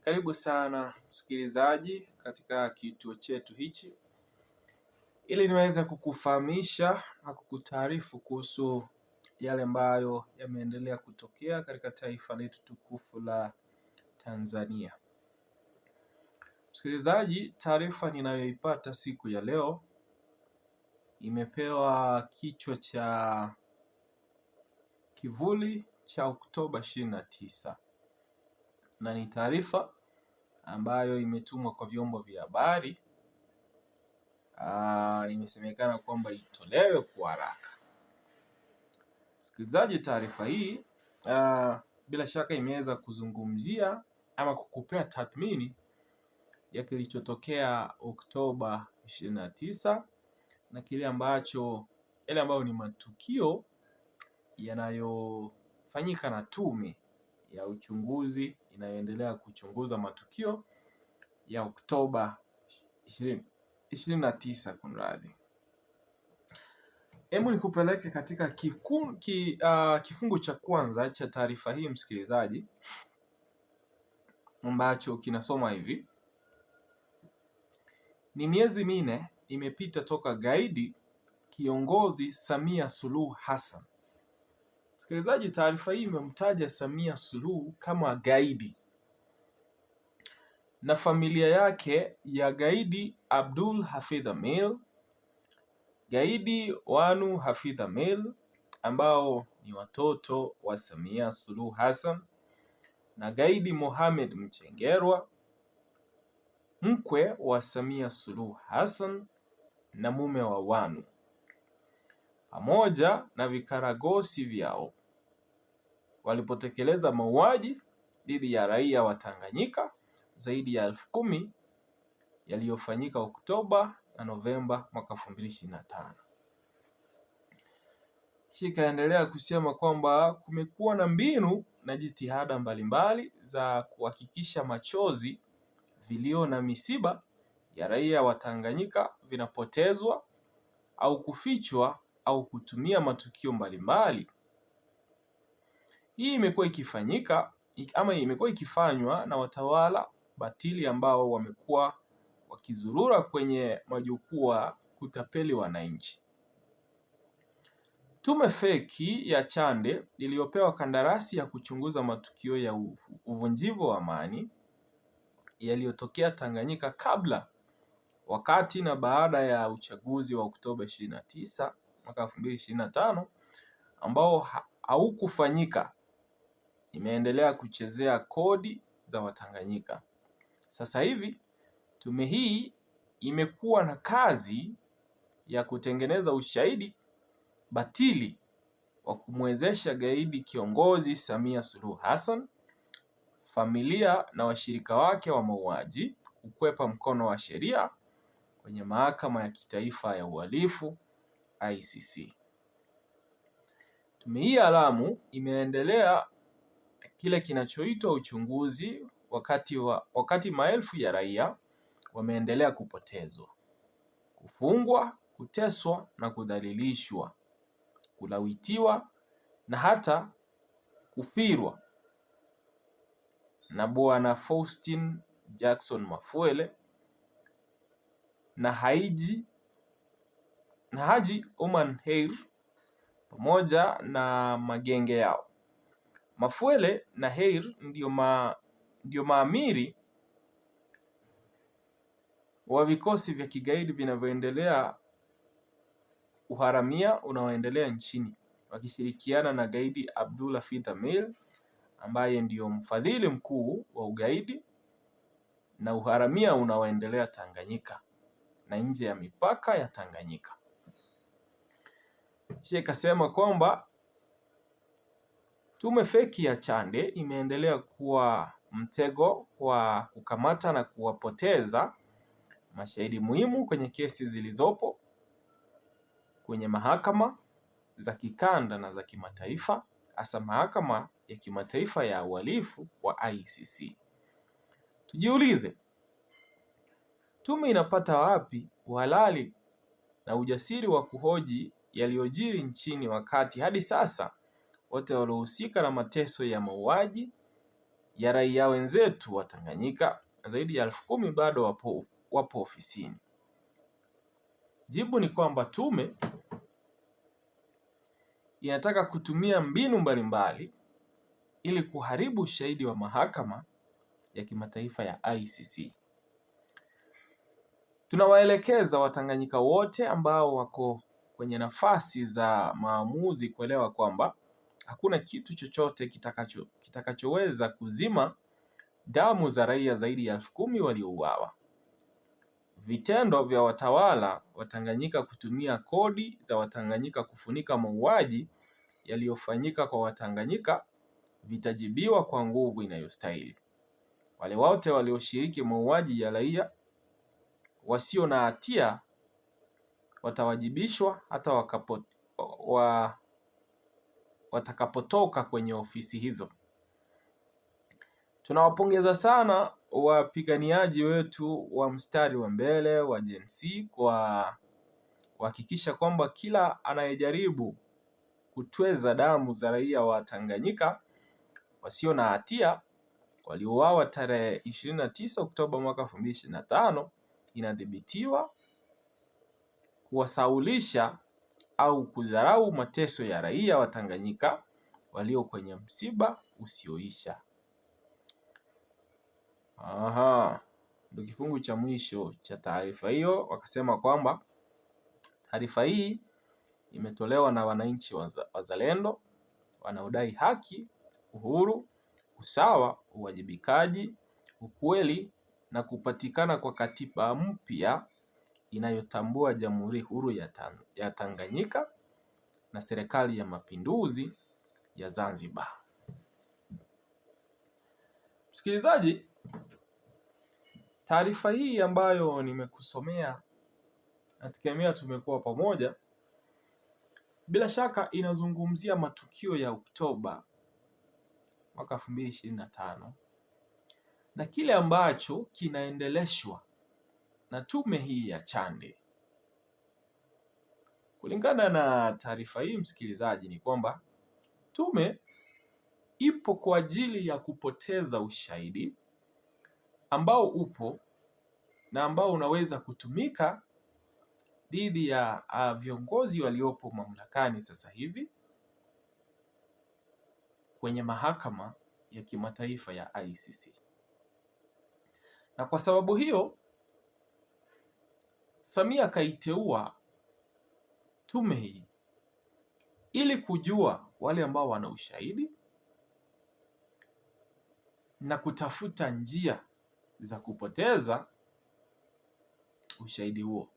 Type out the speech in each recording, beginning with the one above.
Karibu sana msikilizaji katika kituo chetu hichi, ili niweze kukufahamisha na kukutaarifu kuhusu yale ambayo yameendelea kutokea katika taifa letu tukufu la Tanzania. Msikilizaji, taarifa ninayoipata siku ya leo imepewa kichwa cha kivuli cha Oktoba 29 na ni taarifa ambayo imetumwa kwa vyombo vya habari. Imesemekana kwamba itolewe kwa haraka. Msikilizaji, taarifa hii bila shaka imeweza kuzungumzia ama kukupea tathmini ya kilichotokea Oktoba 29 na kile ambacho yale ambayo ni matukio yanayofanyika na tume ya uchunguzi inayoendelea kuchunguza matukio ya Oktoba 29 kunradhi. Hebu nikupeleke katika kifungu cha kwanza cha taarifa hii msikilizaji, ambacho kinasoma hivi: ni miezi minne imepita toka gaidi kiongozi Samia Suluhu Hassan. Msikilizaji, taarifa hii imemtaja Samia Suluhu kama gaidi na familia yake ya gaidi Abdul Hafidh Amir, gaidi Wanu Hafidh Amir ambao ni watoto wa Samia Suluhu Hassan, na gaidi Mohamed Mchengerwa mkwe wa Samia Suluhu Hassan na mume wa Wanu, pamoja na vikaragosi vyao walipotekeleza mauaji dhidi ya raia wa Tanganyika zaidi ya 10,000 yaliyofanyika Oktoba na Novemba mwaka 2025. Ikaendelea kusema kwamba kumekuwa na mbinu na jitihada mbalimbali za kuhakikisha machozi, vilio na misiba ya raia wa Tanganyika vinapotezwa au kufichwa au kutumia matukio mbalimbali. Hii imekuwa ikifanyika ama imekuwa ikifanywa na watawala batili ambao wamekuwa wakizurura kwenye majukwaa kutapeli wananchi. Tume feki ya Chande iliyopewa kandarasi ya kuchunguza matukio ya uvunjivu wa amani yaliyotokea Tanganyika kabla, wakati na baada ya uchaguzi wa Oktoba 29 mwaka 2025 ambao haukufanyika, imeendelea kuchezea kodi za Watanganyika. Sasa hivi tume hii imekuwa na kazi ya kutengeneza ushahidi batili wa kumwezesha gaidi kiongozi Samia Suluhu Hassan, familia na washirika wake wa mauaji kukwepa mkono wa sheria kwenye mahakama ya kitaifa ya uhalifu ICC. Tume hii haramu imeendelea kile kinachoitwa uchunguzi wakati maelfu ya raia wameendelea kupotezwa, kufungwa, kuteswa na kudhalilishwa, kulawitiwa na hata kufirwa na Bwana Faustin Jackson Mafuele na Haji Oman Heir pamoja na magenge yao. Mafuele na Heir ndio maamiri wa vikosi vya kigaidi vinavyoendelea uharamia unaoendelea nchini, wakishirikiana na gaidi Abdul Hafidh Amir ambaye ndio mfadhili mkuu wa ugaidi na uharamia unaoendelea Tanganyika na nje ya mipaka ya Tanganyika. Kisha ikasema kwamba tume feki ya Chande imeendelea kuwa mtego wa kukamata na kuwapoteza mashahidi muhimu kwenye kesi zilizopo kwenye mahakama za kikanda na za kimataifa, hasa mahakama ya kimataifa ya uhalifu wa ICC. Tujiulize, tume inapata wapi uhalali na ujasiri wa kuhoji yaliyojiri nchini, wakati hadi sasa wote waliohusika na mateso ya mauaji ya raia wenzetu wa Tanganyika zaidi ya 10,000 bado wapo ofisini. Jibu ni kwamba tume inataka kutumia mbinu mbalimbali ili kuharibu ushahidi wa mahakama ya kimataifa ya ICC. Tunawaelekeza Watanganyika wote ambao wako kwenye nafasi za maamuzi kuelewa kwamba hakuna kitu chochote kitakachoweza kuzima damu za raia zaidi ya 10,000 waliouawa. Vitendo vya watawala Watanganyika kutumia kodi za Watanganyika kufunika mauaji yaliyofanyika kwa Watanganyika vitajibiwa kwa nguvu inayostahili. Wale wote walioshiriki mauaji ya raia wasio na hatia watawajibishwa hata watakapotoka kwenye ofisi hizo. Tunawapongeza sana wapiganiaji wetu wa mstari wa mbele wa Gen Z kwa kuhakikisha kwamba kila anayejaribu kutweza damu za raia wa Tanganyika wasio na hatia waliouawa tarehe 29 Oktoba mwaka 2025 inadhibitiwa, kuwasaulisha au kudharau mateso ya raia wa Tanganyika walio kwenye msiba usioisha. Ndio kifungu cha mwisho cha taarifa hiyo. Wakasema kwamba taarifa hii imetolewa na wananchi wazalendo wanaodai haki, uhuru, usawa, uwajibikaji, ukweli na kupatikana kwa katiba mpya inayotambua Jamhuri Huru ya Tanganyika na Serikali ya Mapinduzi ya Zanzibar. Msikilizaji, taarifa hii ambayo nimekusomea na tukemea tumekuwa pamoja, bila shaka inazungumzia matukio ya Oktoba mwaka 2025 na kile ambacho kinaendeleshwa na tume hii ya Chande. Kulingana na taarifa hii msikilizaji, ni kwamba tume ipo kwa ajili ya kupoteza ushahidi ambao upo na ambao unaweza kutumika dhidi ya viongozi waliopo mamlakani sasa hivi kwenye mahakama ya kimataifa ya ICC. Na kwa sababu hiyo Samia kaiteua tume hii ili kujua wale ambao wana ushahidi na kutafuta njia za kupoteza ushahidi huo.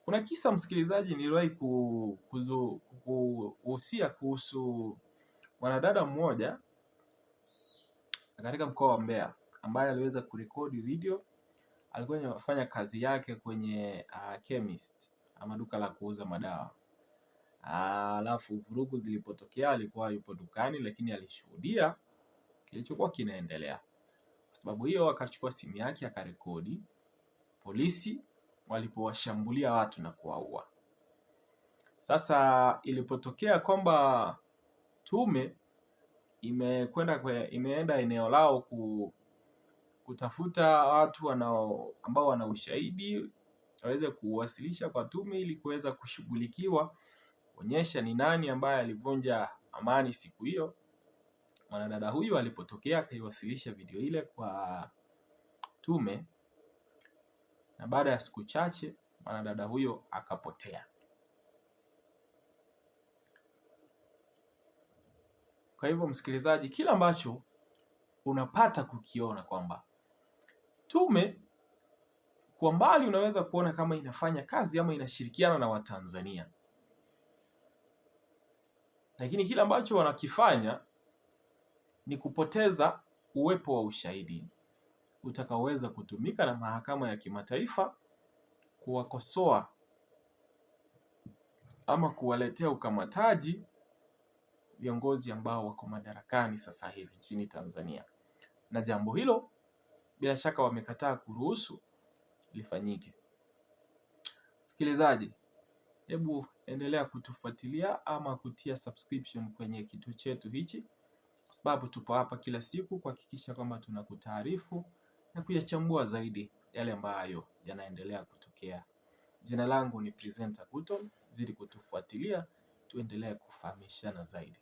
Kuna kisa msikilizaji, niliwahi kuhusia kuhusu mwanadada mmoja katika mkoa wa Mbeya ambaye aliweza kurekodi video. Alikuwa anafanya kazi yake kwenye chemist ama duka la kuuza madawa. Alafu vurugu zilipotokea alikuwa yupo dukani, lakini alishuhudia kilichokuwa kinaendelea. Kwa sababu hiyo akachukua simu yake akarekodi polisi walipowashambulia watu na kuwaua. Sasa ilipotokea kwamba tume imeenda eneo lao kutafuta watu ambao wana ushahidi waweze kuwasilisha kwa tume ili kuweza kushughulikiwa, kuonyesha ni nani ambaye alivunja amani siku hiyo. Mwanadada huyu alipotokea akaiwasilisha video ile kwa tume, na baada ya siku chache mwanadada huyo akapotea. Kwa hivyo msikilizaji, kila ambacho unapata kukiona kwamba tume kwa mbali unaweza kuona kama inafanya kazi ama inashirikiana na Watanzania, lakini kila ambacho wanakifanya ni kupoteza uwepo wa ushahidi utakaoweza kutumika na mahakama ya kimataifa kuwakosoa ama kuwaletea ukamataji viongozi ambao wako madarakani sasa hivi nchini Tanzania. Na jambo hilo bila shaka wamekataa kuruhusu lifanyike. Msikilizaji, hebu endelea kutufuatilia ama kutia subscription kwenye kituo chetu hichi kwa sababu tupo hapa kila siku kuhakikisha kwamba tunakutaarifu na kuyachambua zaidi yale ambayo yanaendelea kutokea. Jina langu ni Presenter Kuton, zidi kutufuatilia tuendelee kufahamishana zaidi.